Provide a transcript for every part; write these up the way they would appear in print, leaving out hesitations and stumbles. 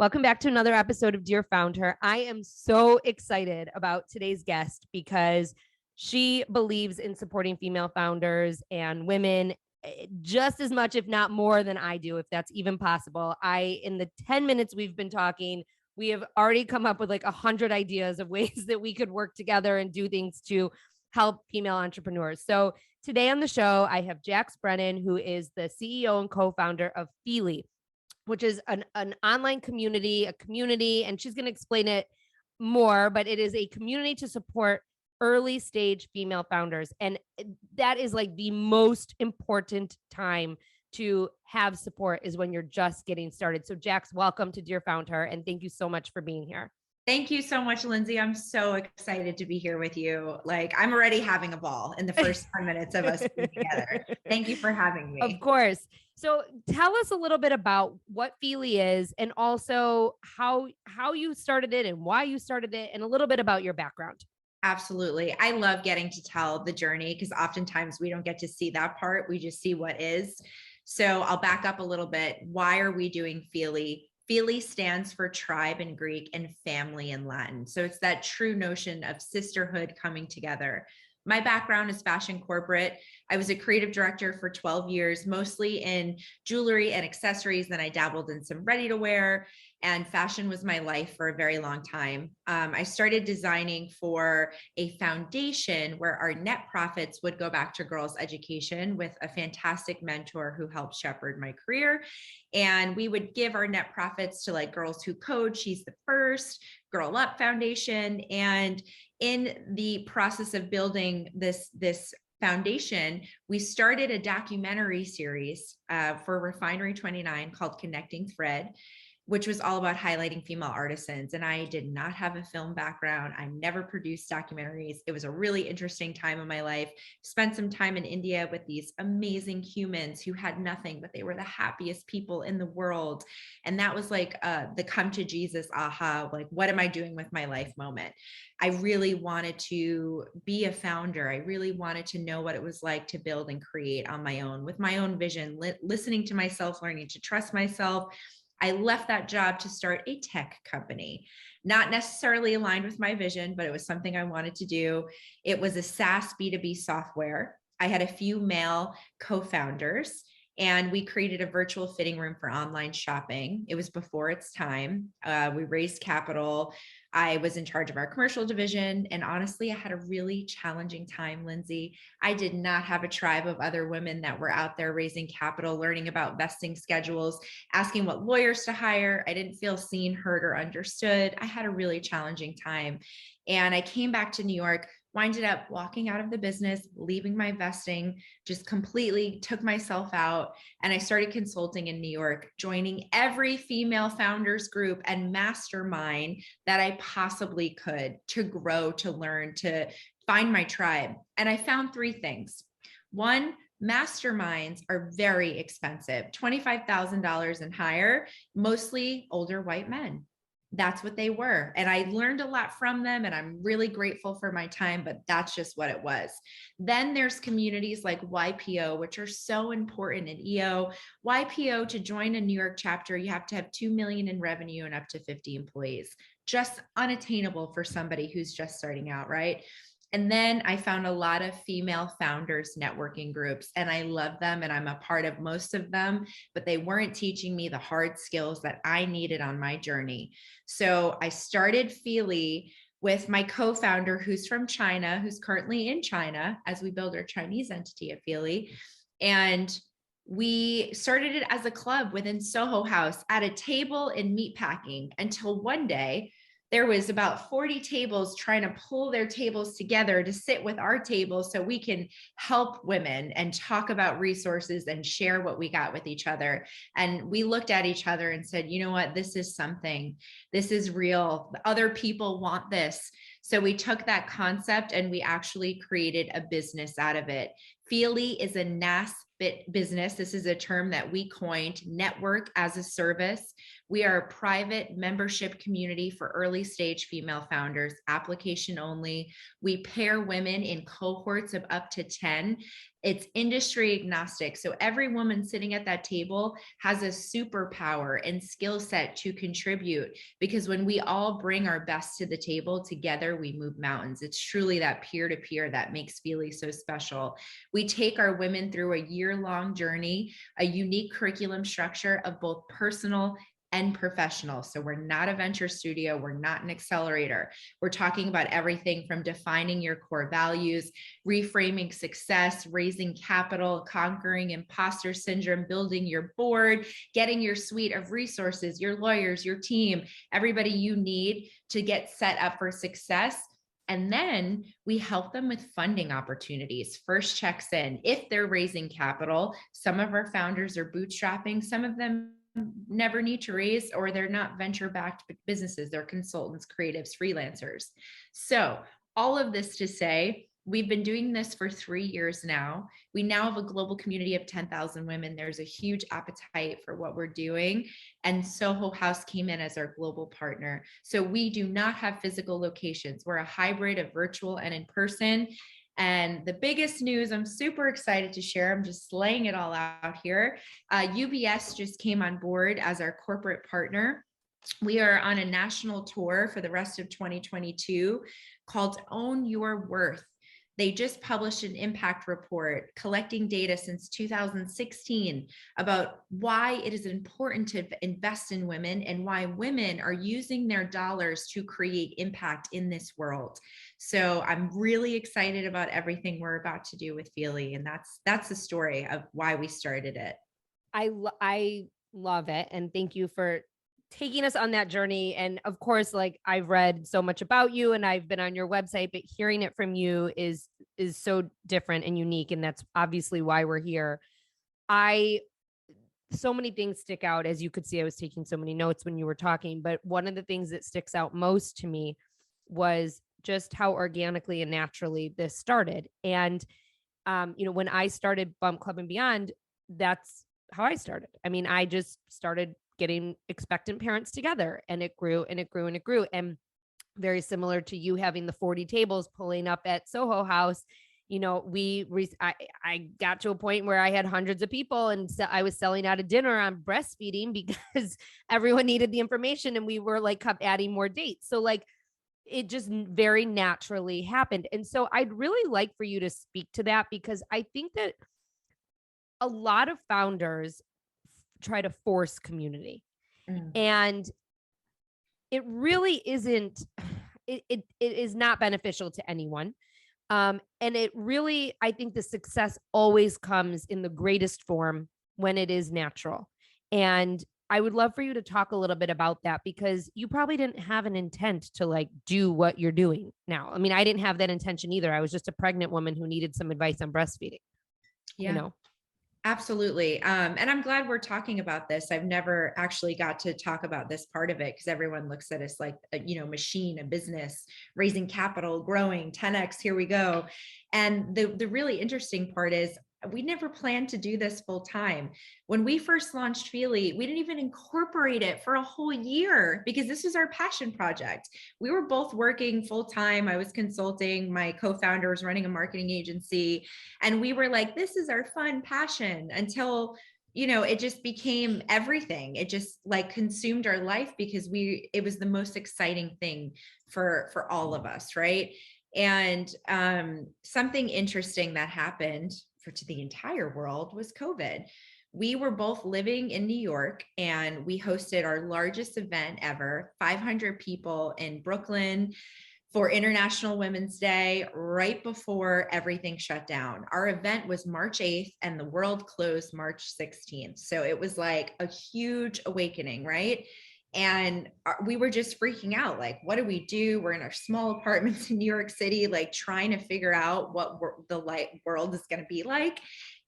Welcome back to another episode of Dear Founder. I am so excited about today's guest because she believes in supporting female founders and women just as much, if not more than I do, if that's even possible. In the 10 minutes we've been talking, we have already come up with like 100 ideas of ways that we could work together and do things to help female entrepreneurs. So today on the show, I have Brennan, who is the CEO and co-founder of Fyli, which is an online community, and she's going to explain it more, but it is a community to support early stage female founders. And that is like the most important time to have support, is when you're just getting started. So Jax, welcome to Dear Founder, and thank you so much for being here. Thank you so much, Lindsay. I'm so excited to be here with you. Like, I'm already having a ball in the first 10 minutes of us being together. Thank you for having me. Of course. So tell us a little bit about what Fyli is, and also how you started it and why you started it, and a little bit about your background. Absolutely. I love getting to tell the journey because oftentimes we don't get to see that part. We just see what is. So I'll back up a little bit. Why are we doing Fyli? Fyli stands for tribe in Greek and family in Latin. So it's that true notion of sisterhood coming together. My background is fashion corporate. I was a creative director for 12 years, mostly in jewelry and accessories. Then I dabbled in some ready to wear, and fashion was my life for a very long time. I started designing for a foundation where our net profits would go back to girls' education with a fantastic mentor who helped shepherd my career. And we would give our net profits to like Girls Who Code, She's the First, Girl Up Foundation. And in the process of building this foundation, we started a documentary series for Refinery 29 called Connecting Thread, which was all about highlighting female artisans. And I did not have a film background. I never produced documentaries. It was a really interesting time in my life. Spent some time in India with these amazing humans who had nothing, but they were the happiest people in the world. And that was like the come to Jesus, aha, like, what am I doing with my life moment? I really wanted to be a founder. I really wanted to know what it was like to build and create on my own, with my own vision, listening to myself, learning to trust myself. I left that job to start a tech company, not necessarily aligned with my vision, but it was something I wanted to do. It was a SaaS B2B software. I had a few male co-founders, and we created a virtual fitting room for online shopping. It was before its time. We raised capital. I was in charge of our commercial division. And honestly, I had a really challenging time, Lindsay. I did not have a tribe of other women that were out there raising capital, learning about vesting schedules, asking what lawyers to hire. I didn't feel seen, heard, or understood. I had a really challenging time. And I came back to New York, winded up walking out of the business, leaving my vesting, just completely took myself out. And I started consulting in New York, joining every female founders group and mastermind that I possibly could, to grow, to learn, to find my tribe. And I found three things. One, masterminds are very expensive, $25,000 and higher, mostly older white men. That's what they were. And I learned a lot from them, and I'm really grateful for my time, but that's just what it was. Then there's communities like YPO, which are so important in EO. YPO, to join a New York chapter, you have to have 2 million in revenue and up to 50 employees. Just unattainable for somebody who's just starting out, right? And then I found a lot of female founders networking groups, and I love them, and I'm a part of most of them, but they weren't teaching me the hard skills that I needed on my journey. So I started Fyli with my co-founder, who's from China, who's currently in China as we build our Chinese entity at Fyli. And we started it as a club within Soho House at a table in meatpacking, until one day there was about 40 tables trying to pull their tables together to sit with our table so we can help women and talk about resources and share what we got with each other. And we looked at each other and said, you know what, this is something, this is real. Other people want this. So we took that concept and we actually created a business out of it. Fyli is a NAS business. This is a term that we coined, network as a service. We are a private membership community for early stage female founders, application only. We pair women in cohorts of up to 10. It's industry agnostic. So every woman sitting at that table has a superpower and skill set to contribute, because when we all bring our best to the table together, we move mountains. It's truly that peer-to-peer that makes Fyli so special. We take our women through a year-long journey, a unique curriculum structure of both personal and professional. So we're not a venture studio. We're not an accelerator. We're talking about everything from defining your core values, reframing success, raising capital, conquering imposter syndrome, building your board, getting your suite of resources, your lawyers, your team, everybody you need to get set up for success. And then we help them with funding opportunities. First checks in. If they're raising capital, some of our founders are bootstrapping, some of them never need to raise, or they're not venture-backed businesses. They're consultants, creatives, freelancers. So all of this to say, we've been doing this for 3 years now. We now have a global community of 10,000 women. There's a huge appetite for what we're doing. And Soho House came in as our global partner. So we do not have physical locations. We're a hybrid of virtual and in person. And the biggest news I'm super excited to share, I'm just laying it all out here. UBS just came on board as our corporate partner. We are on a national tour for the rest of 2022 called Own Your Worth. They just published an impact report collecting data since 2016 about why it is important to invest in women and why women are using their dollars to create impact in this world. So I'm really excited about everything we're about to do with Fyli, and that's the story of why we started it. I love it, and thank you for taking us on that journey. And of course, like, I've read so much about you and I've been on your website, but hearing it from you is so different and unique, and that's obviously why we're here. So many things stick out. As you could see, I was taking so many notes when you were talking, but one of the things that sticks out most to me was just how organically and naturally this started. And when I started Bump Club and Beyond, that's how I started. I mean, I just started getting expectant parents together, and it grew and it grew and it grew. And very similar to you having the 40 tables pulling up at Soho House, I got to a point where I had hundreds of people, and so I was selling out a dinner on breastfeeding because everyone needed the information, and we were like kept adding more dates. So like it just very naturally happened. And so I'd really like for you to speak to that, because I think that a lot of founders try to force community, and it really isn't, it is not beneficial to anyone. And it really, I think the success always comes in the greatest form when it is natural. And I would love for you to talk a little bit about that, because you probably didn't have an intent to like do what you're doing now. I mean, I didn't have that intention either. I was just a pregnant woman who needed some advice on breastfeeding. Yeah. Absolutely. And I'm glad we're talking about this. I've never actually got to talk about this part of it, because everyone looks at us like a machine, a business, raising capital, growing 10x, here we go. And the really interesting part is we never planned to do this full time. When we first launched Fyli, we didn't even incorporate it for a whole year because this was our passion project. We were both working full time. I was consulting. My co-founder was running a marketing agency. And we were like, this is our fun passion, until it just became everything. It just like consumed our life, because it was the most exciting thing for all of us, right? And something interesting that happened to the entire world was COVID. We were both living in New York, and we hosted our largest event ever, 500 people in Brooklyn for International Women's Day, right before everything shut down. Our event was March 8th and the world closed March 16th. So it was like a huge awakening, right? And we were just freaking out. Like, what do we do? We're in our small apartments in New York City, like trying to figure out what the world is going to be like.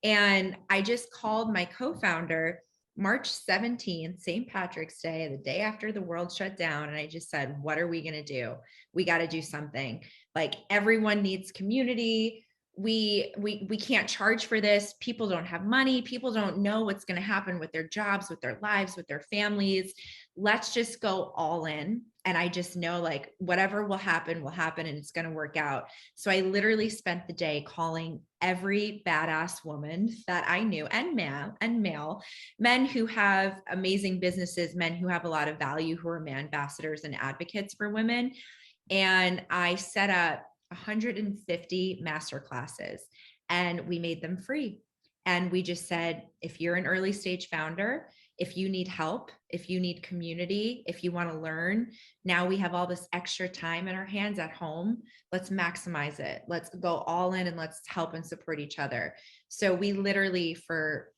And I just called my co-founder March 17th, St. Patrick's Day, the day after the world shut down. And I just said, what are we going to do? We got to do something. Like, everyone needs community. we can't charge for this. People don't have money. People don't know what's going to happen with their jobs, with their lives, with their families. Let's just go all in. And I just know like whatever will happen and it's going to work out. So I literally spent the day calling every badass woman that I knew, and male, men who have amazing businesses, men who have a lot of value, who are man ambassadors and advocates for women. And I set up 150 masterclasses and we made them free. And we just said, if you're an early stage founder, if you need help, if you need community, if you want to learn, now we have all this extra time in our hands at home. Let's maximize it. Let's go all in and let's help and support each other. So we literally for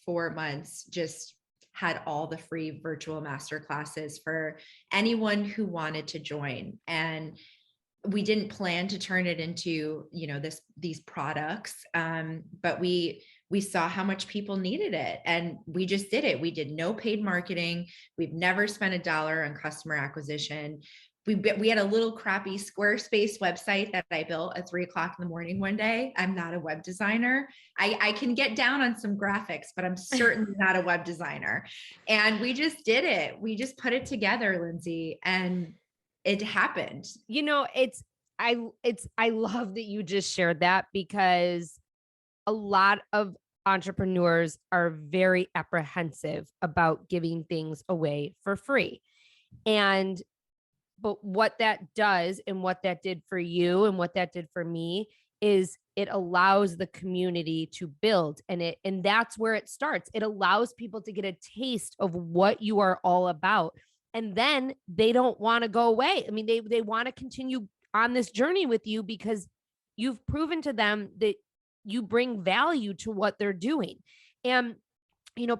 4 months just had all the free virtual masterclasses for anyone who wanted to join. And we didn't plan to turn it into, these products. But we saw how much people needed it and we just did it. We did no paid marketing. We've never spent $1 on customer acquisition. We had a little crappy Squarespace website that I built at 3:00 in the morning one day. I'm not a web designer. I can get down on some graphics, but I'm certainly not a web designer. And we just did it. We just put it together, Lindsay, and it happened. I love that you just shared that, because a lot of entrepreneurs are very apprehensive about giving things away for free. But what that does, and what that did for you and what that did for me, is it allows the community to build, and that's where it starts. It allows people to get a taste of what you are all about. And then they don't want to go away. I mean, they want to continue on this journey with you because you've proven to them that you bring value to what they're doing. And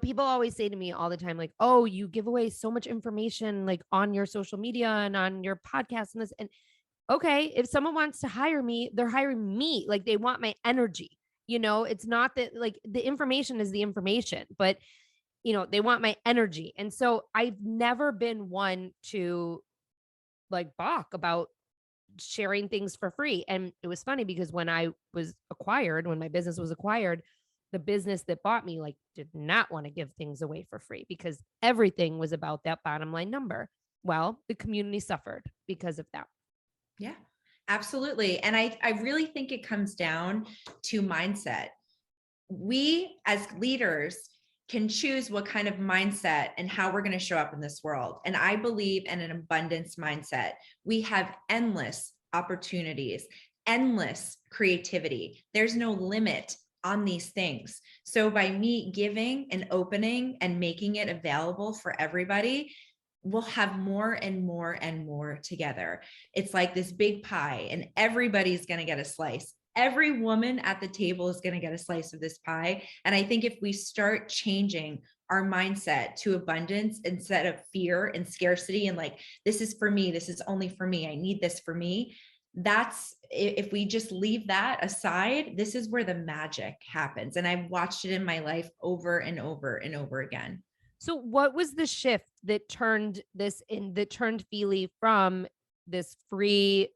people always say to me all the time, like, oh, you give away so much information like on your social media and on your podcast and this. And okay, if someone wants to hire me, they're hiring me. Like, they want my energy. It's not that, like, the information is the information, but they want my energy. And so I've never been one to like balk about sharing things for free. And it was funny because when my business was acquired, the business that bought me like did not want to give things away for free because everything was about that bottom line number. Well, the community suffered because of that. Yeah, absolutely. And I really think it comes down to mindset. We as leaders can choose what kind of mindset and how we're going to show up in this world. And I believe in an abundance mindset. We have endless opportunities, endless creativity. There's no limit on these things. So by me giving and opening and making it available for everybody, we'll have more and more and more together. It's like this big pie and everybody's going to get a slice. Every woman at the table is going to get a slice of this pie. And I think if we start changing our mindset to abundance instead of fear and scarcity and like, this is for me, this is only for me, I need this for me. If we just leave that aside, this is where the magic happens. And I've watched it in my life over and over and over again. So what was the shift that turned Fyli from this free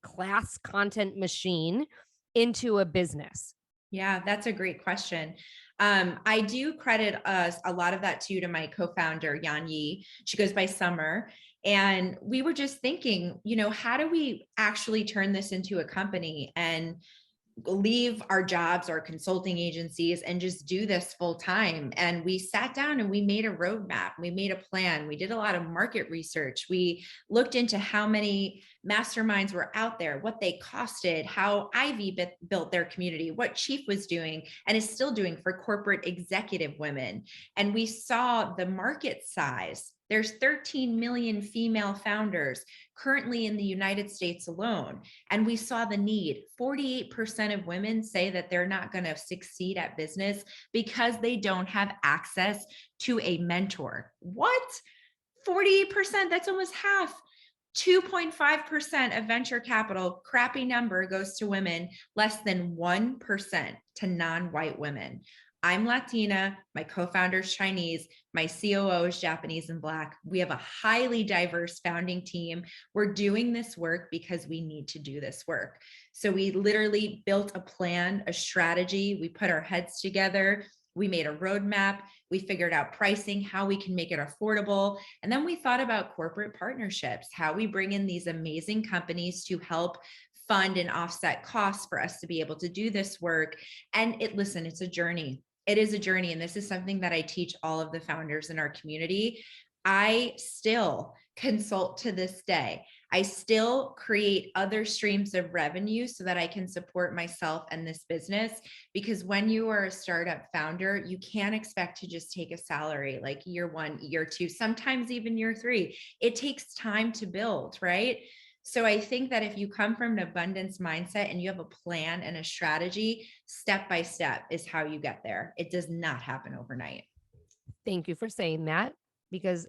class content machine into a business? Yeah, that's a great question. I do credit a lot of that too to my co-founder, Yan Yi. She goes by Summer. And we were just thinking, how do we actually turn this into a company and leave our jobs, our consulting agencies, and just do this full time? And we sat down and we made a roadmap. We made a plan. We did a lot of market research. We looked into how many masterminds were out there, what they costed, how Ivy built their community, what Chief was doing and is still doing for corporate executive women. And we saw the market size. There's 13 million female founders currently in the United States alone. And we saw the need. 48% of women say that they're not going to succeed at business because they don't have access to a mentor. What? 48%? That's almost half. 2.5% of venture capital, crappy number, goes to women, less than 1% to non-white women. I'm Latina, my co-founder is Chinese, my COO is Japanese and Black. We have a highly diverse founding team. We're doing this work because we need to do this work. So we literally built a plan, a strategy. We put our heads together. We made a roadmap. We figured out pricing, how we can make it affordable. And then we thought about corporate partnerships, how we bring in these amazing companies to help fund and offset costs for us to be able to do this work. And listen, it's a journey. It is a journey. And this is something that I teach all of the founders in our community. I still consult to this day. I still create other streams of revenue so that I can support myself and this business. Because when you are a startup founder, you can't expect to just take a salary like year 1, year 2, sometimes even year 3. It takes time to build, right? So I think that if you come from an abundance mindset and you have a plan and a strategy, step by step is how you get there. It does not happen overnight. Thank you for saying that, because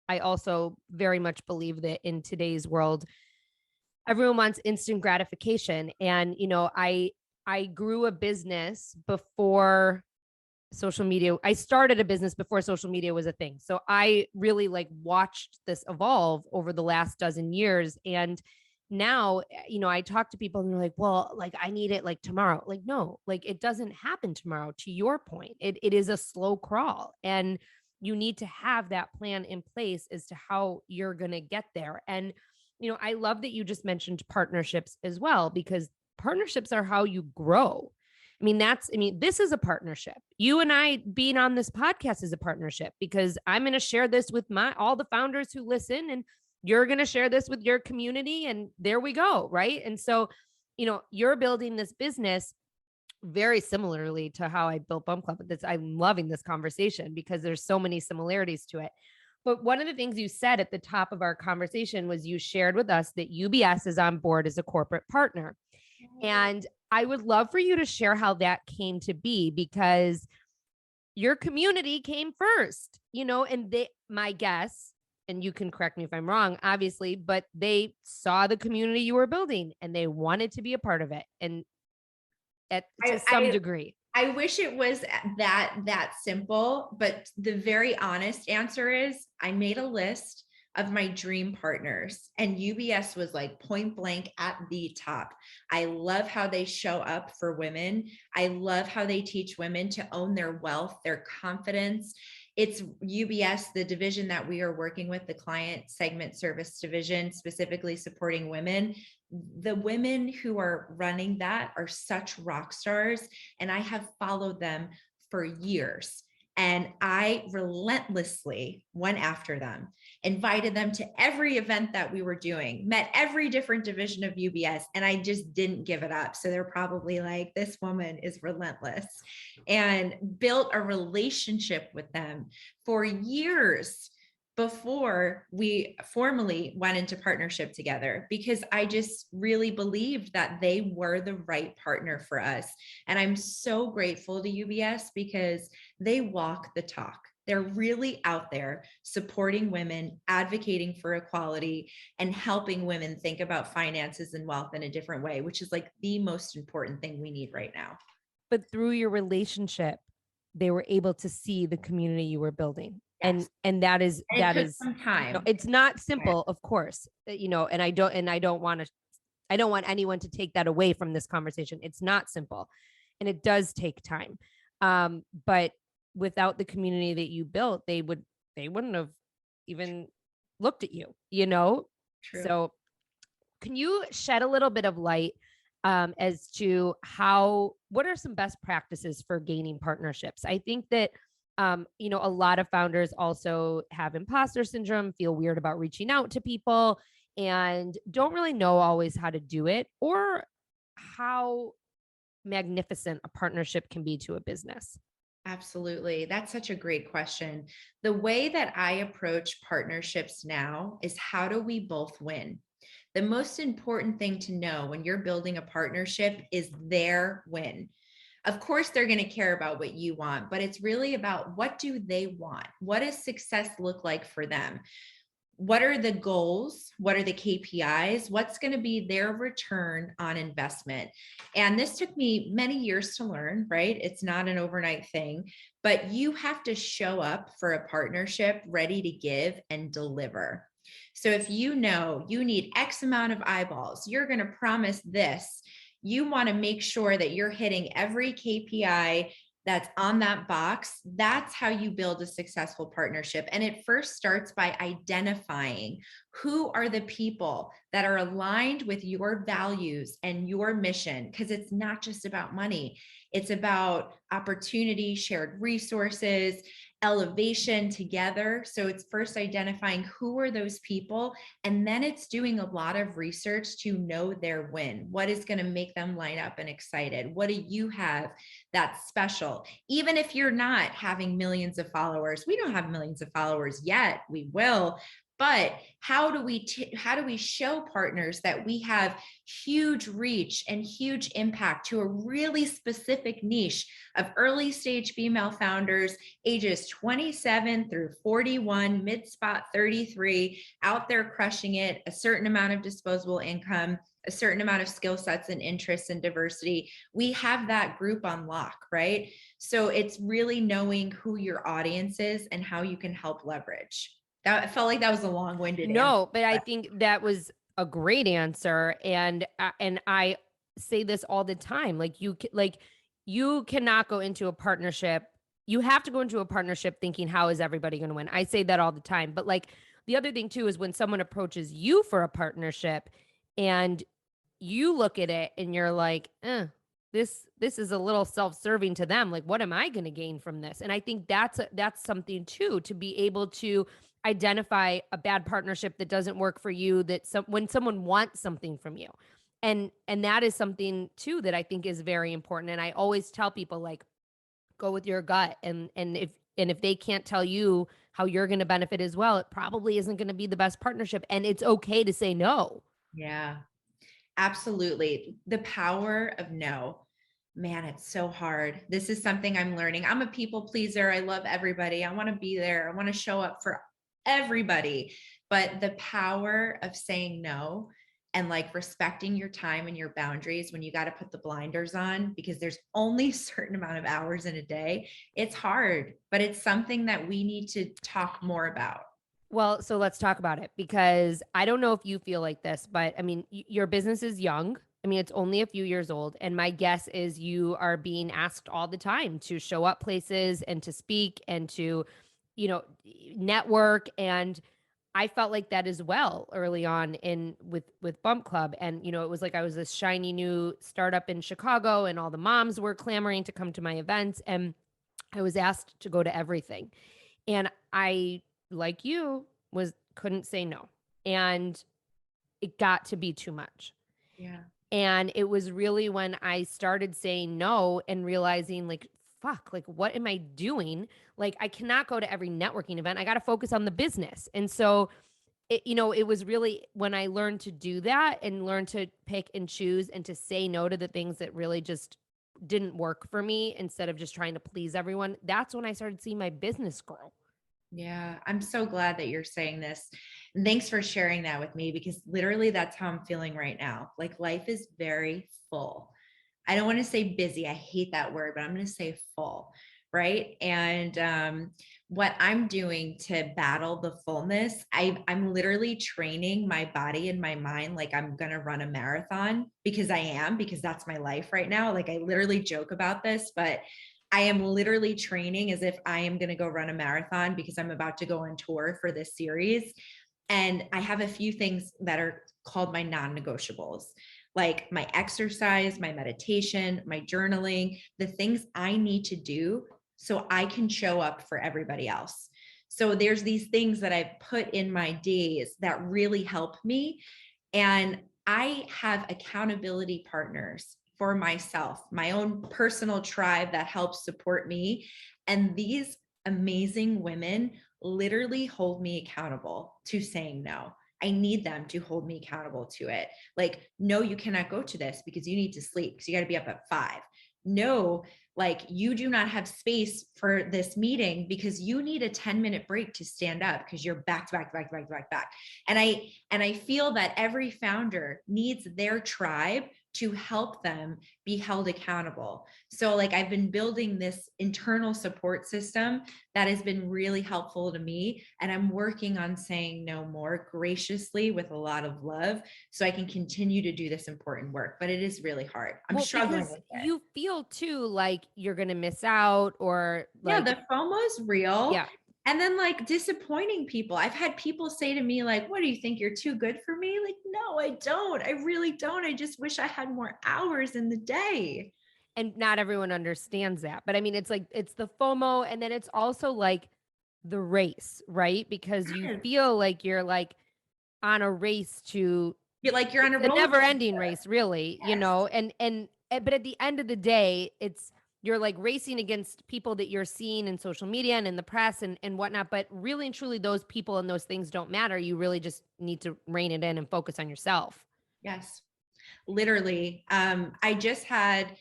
I also very much believe that in today's world, everyone wants instant gratification. And, I grew a business before social media. I started a business before social media was a thing. So I really watched this evolve over the last dozen years. And now, I talk to people and they're like, well, I need it tomorrow. No, it doesn't happen tomorrow. To your point, it is a slow crawl, and you need to have that plan in place as to how you're going to get there. And, I love that you just mentioned partnerships as well, because partnerships are how you grow. This is a partnership. You and I being on this podcast is a partnership, because I'm going to share this with all the founders who listen, and you're going to share this with your community, and there we go. Right. And so, you're building this business very similarly to how I built Bump Club. I'm loving this conversation because there's so many similarities to it. But one of the things you said at the top of our conversation was you shared with us that UBS is on board as a corporate partner. And I would love for you to share how that came to be, because your community came first, and my guess, and you can correct me if I'm wrong, obviously, but they saw the community you were building and they wanted to be a part of it. And to some degree. I wish it was that simple, but the very honest answer is I made a list of my dream partners, and UBS was point blank at the top. I love how they show up for women. I love how they teach women to own their wealth, their confidence. It's UBS, the division that we are working with, the client segment service division, specifically supporting women. The women who are running that are such rock stars, and I have followed them for years. And I relentlessly went after them, invited them to every event that we were doing, met every different division of UBS, and I just didn't give it up. So they're probably like, this woman is relentless, and built a relationship with them for years before we formally went into partnership together, because I just really believed that they were the right partner for us. And I'm so grateful to UBS because they walk the talk. They're really out there supporting women, advocating for equality, and helping women think about finances and wealth in a different way, which is the most important thing we need right now. But through your relationship, they were able to see the community you were building. Yes. And that is some time. It's not simple, of course, and I don't want anyone to take that away from this conversation. It's not simple, and it does take time. But without the community that you built, they wouldn't have even looked at you, True. So can you shed a little bit of light as to what are some best practices for gaining partnerships? I think that a lot of founders also have imposter syndrome, feel weird about reaching out to people, and don't really know always how to do it, or how magnificent a partnership can be to a business. Absolutely. That's such a great question. The way that I approach partnerships now is, how do we both win? The most important thing to know when you're building a partnership is their win. Of course, they're going to care about what you want, but it's really about, what do they want? What does success look like for them? what are the goals? What are the KPIs? What's going to be their return on investment? And this took me many years to learn, right? It's not an overnight thing, but you have to show up for a partnership ready to give and deliver. So if you know you need X amount of eyeballs, you're going to promise this. You want to make sure that you're hitting every KPI that's on that box. That's how you build a successful partnership. And it first starts by identifying who are the people that are aligned with your values and your mission, because it's not just about money. It's about opportunity, shared resources, elevation together. So it's first identifying who are those people, and then it's doing a lot of research to know their win. What is going to make them light up and excited? What do you have that's special? Even if you're not having millions of followers, we don't have millions of followers yet. We will. But how do we show partners that we have huge reach and huge impact to a really specific niche of early stage female founders, ages 27 through 41, mid spot 33, out there crushing it, a certain amount of disposable income, a certain amount of skill sets and interests and diversity? We have that group on lock, right? So it's really knowing who your audience is and how you can help leverage. That, I felt like that was a long-winded answer. No, but I think that was a great answer. And I say this all the time. Like you cannot go into a partnership. You have to go into a partnership thinking, how is everybody going to win? I say that all the time. But like the other thing too is when someone approaches you for a partnership and you look at it and you're like, this is a little self-serving to them. Like, what am I going to gain from this? And I think that's something too, to be able to identify a bad partnership that doesn't work for you, when someone wants something from you. And that is something too that I think is very important. And I always tell people, like, go with your gut. And if they can't tell you how you're going to benefit as well, it probably isn't going to be the best partnership. And it's okay to say no. Yeah, absolutely. The power of no. Man, it's so hard. This is something I'm learning. I'm a people pleaser. I love everybody. I want to be there. I want to show up for everybody. But the power of saying no and like respecting your time and your boundaries when you got to put the blinders on, because there's only a certain amount of hours in a day. It's hard, but it's something that we need to talk more about. Well, so let's talk about it, because I don't know if you feel like this, but I mean, your business is young. I mean, it's only a few years old. And my guess is you are being asked all the time to show up places and to speak and to, network. And I felt like that as well early on with Bump Club. And, it was like I was this shiny new startup in Chicago and all the moms were clamoring to come to my events. And I was asked to go to everything. And I, like you, couldn't say no. And it got to be too much. Yeah. And it was really when I started saying no and realizing, like, fuck, like, what am I doing? Like, I cannot go to every networking event. I got to focus on the business. And so it was really when I learned to do that and learned to pick and choose and to say no to the things that really just didn't work for me, instead of just trying to please everyone. That's when I started seeing my business grow. Yeah, I'm so glad that you're saying this. And thanks for sharing that with me, because literally that's how I'm feeling right now. Like, life is very full. I don't want to say busy. I hate that word, but I'm going to say full. Right. And what I'm doing to battle the fullness, I'm literally training my body and my mind like I'm going to run a marathon, because because that's my life right now. Like, I literally joke about this, but I am literally training as if I am going to go run a marathon, because I'm about to go on tour for this series. And I have a few things that are called my non-negotiables, like my exercise, my meditation, my journaling, the things I need to do so I can show up for everybody else. So there's these things that I've put in my days that really help me. And I have accountability partners for myself, my own personal tribe that helps support me. And these amazing women literally hold me accountable to saying no. I need them to hold me accountable to it. Like, no, you cannot go to this because you need to sleep, because you got to be up at 5. no, like you do not have space for this meeting because you need a 10-minute break to stand up because you're back to back, back, back, back, back. And I feel that every founder needs their tribe to help them be held accountable. So like I've been building this internal support system that has been really helpful to me. And I'm working on saying no more graciously with a lot of love so I can continue to do this important work. But it is really hard. I'm struggling with it. You feel too like you're going to miss out or like, yeah, the FOMO is real. Yeah. And then like disappointing people. I've had people say to me, like, what do you think? You're too good for me? Like, no, I don't. I really don't. I just wish I had more hours in the day. And not everyone understands that. But I mean, it's like, it's the FOMO. And then it's also like the race, right? Because you feel like you're like on a race to, you're on a never ending race, really, yes. you know, but at the end of the day, you're like racing against people that you're seeing in social media and in the press and whatnot. But really and truly, those people and those things don't matter. You really just need to rein it in and focus on yourself. Yes, literally. I just had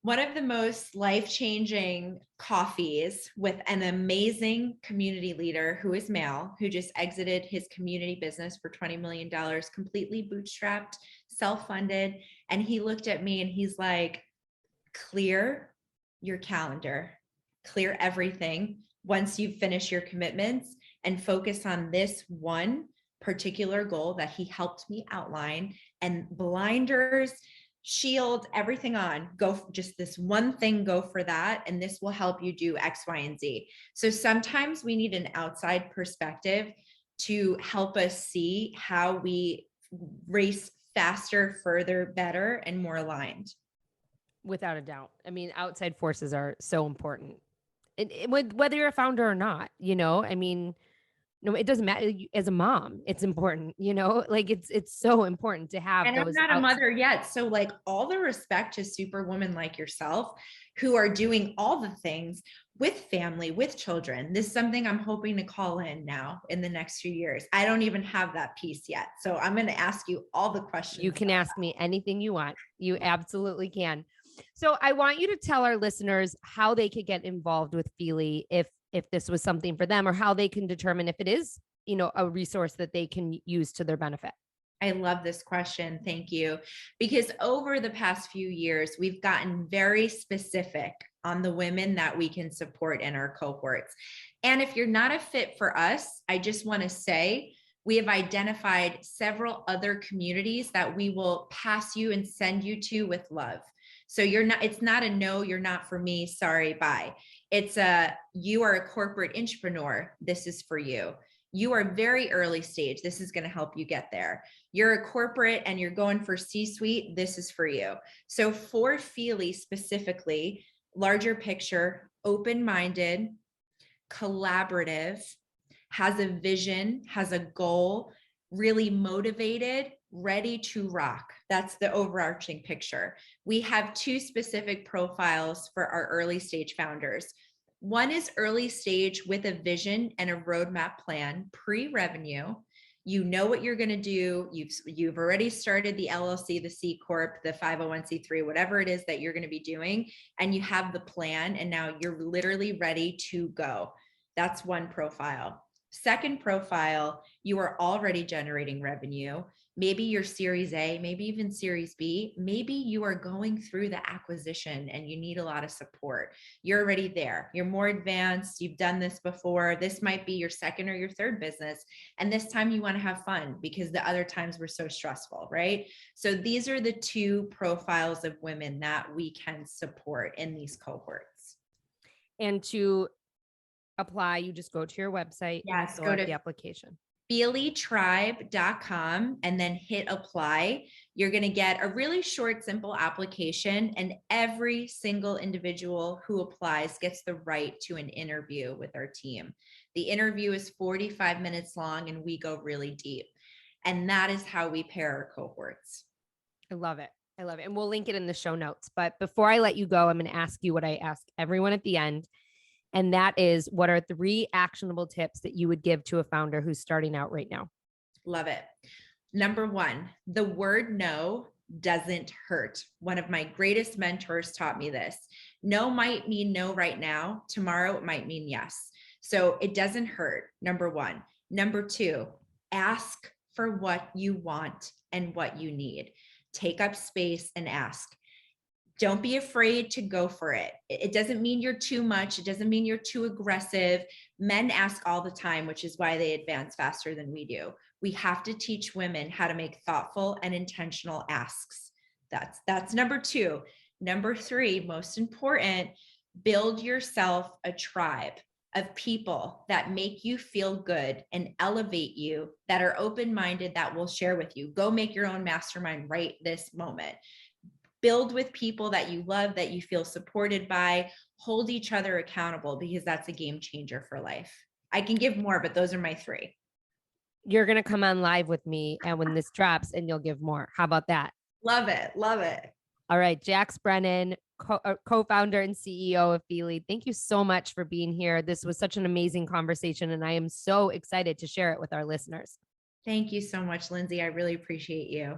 one of the most life-changing coffees with an amazing community leader who is male, who just exited his community business for $20 million, completely bootstrapped, self-funded. And he looked at me and he's like, clear your calendar, clear everything once you finish your commitments and focus on this one particular goal that he helped me outline, and blinders, shield, everything on, go just this one thing, go for that. And this will help you do X, Y, and Z. So sometimes we need an outside perspective to help us see how we race faster, further, better, and more aligned. Without a doubt. I mean, outside forces are so important. Whether you're a founder or not, you know, I mean, no, it doesn't matter. As a mom, it's important, you know, like it's so important to have and those. I'm not a mother yet. So like all the respect to superwomen like yourself who are doing all the things with family, with children. This is something I'm hoping to call in now in the next few years. I don't even have that piece yet. So I'm going to ask you all the questions. You can ask me anything you want. You absolutely can. So I want you to tell our listeners how they could get involved with Fyli if this was something for them, or how they can determine if it is, you know, a resource that they can use to their benefit. I love this question. Thank you. Because over the past few years, we've gotten very specific on the women that we can support in our cohorts. And if you're not a fit for us, I just want to say we have identified several other communities that we will pass you and send you to with love. So it's not a no, you're not for me, sorry, bye. It's you are a corporate entrepreneur, this is for you. You are very early stage, this is going to help you get there. You're a corporate and you're going for C-suite, this is for you. So for Fyli specifically, larger picture, open-minded, collaborative, has a vision, has a goal, really motivated, ready to rock. That's the overarching picture. We have two specific profiles for our early stage founders. One is early stage with a vision and a roadmap plan, pre-revenue. You know what you're going to do. You've already started the LLC, the C Corp, the 501c3, whatever it is that you're going to be doing, and you have the plan, and now you're literally ready to go. That's one profile. Second profile, you are already generating revenue. Maybe you're Series A, maybe even Series B. Maybe you are going through the acquisition and you need a lot of support. You're already there. You're more advanced. You've done this before. This might be your second or your third business. And this time you want to have fun because the other times were so stressful, right? So these are the two profiles of women that we can support in these cohorts. And to apply, you just go to your website. Yes, and go to the application. FyliTribe.com and then hit apply. You're going to get a really short, simple application, and every single individual who applies gets the right to an interview with our team. The interview is 45 minutes long and we go really deep. And that is how we pair our cohorts. I love it. I love it. And we'll link it in the show notes. But before I let you go, I'm going to ask you what I ask everyone at the end. And that is, what are 3 actionable tips that you would give to a founder who's starting out right now? Love it. Number 1, the word no doesn't hurt. One of my greatest mentors taught me this. No might mean no right now. Tomorrow it might mean yes. So it doesn't hurt, number one. Number two, ask for what you want and what you need. Take up space and ask. Don't be afraid to go for it. It doesn't mean you're too much. It doesn't mean you're too aggressive. Men ask all the time, which is why they advance faster than we do. We have to teach women how to make thoughtful and intentional asks. That's number two. Number three, most important, build yourself a tribe of people that make you feel good and elevate you, that are open-minded, that will share with you. Go make your own mastermind right this moment. Build with people that you love, that you feel supported by. Hold each other accountable, because that's a game changer for life. I can give more, but those are my three. You're going to come on live with me and when this drops, and you'll give more. How about that? Love it. Love it. All right. Brennan, co-founder and CEO of Fyli. Thank you so much for being here. This was such an amazing conversation, and I am so excited to share it with our listeners. Thank you so much, Lindsay. I really appreciate you.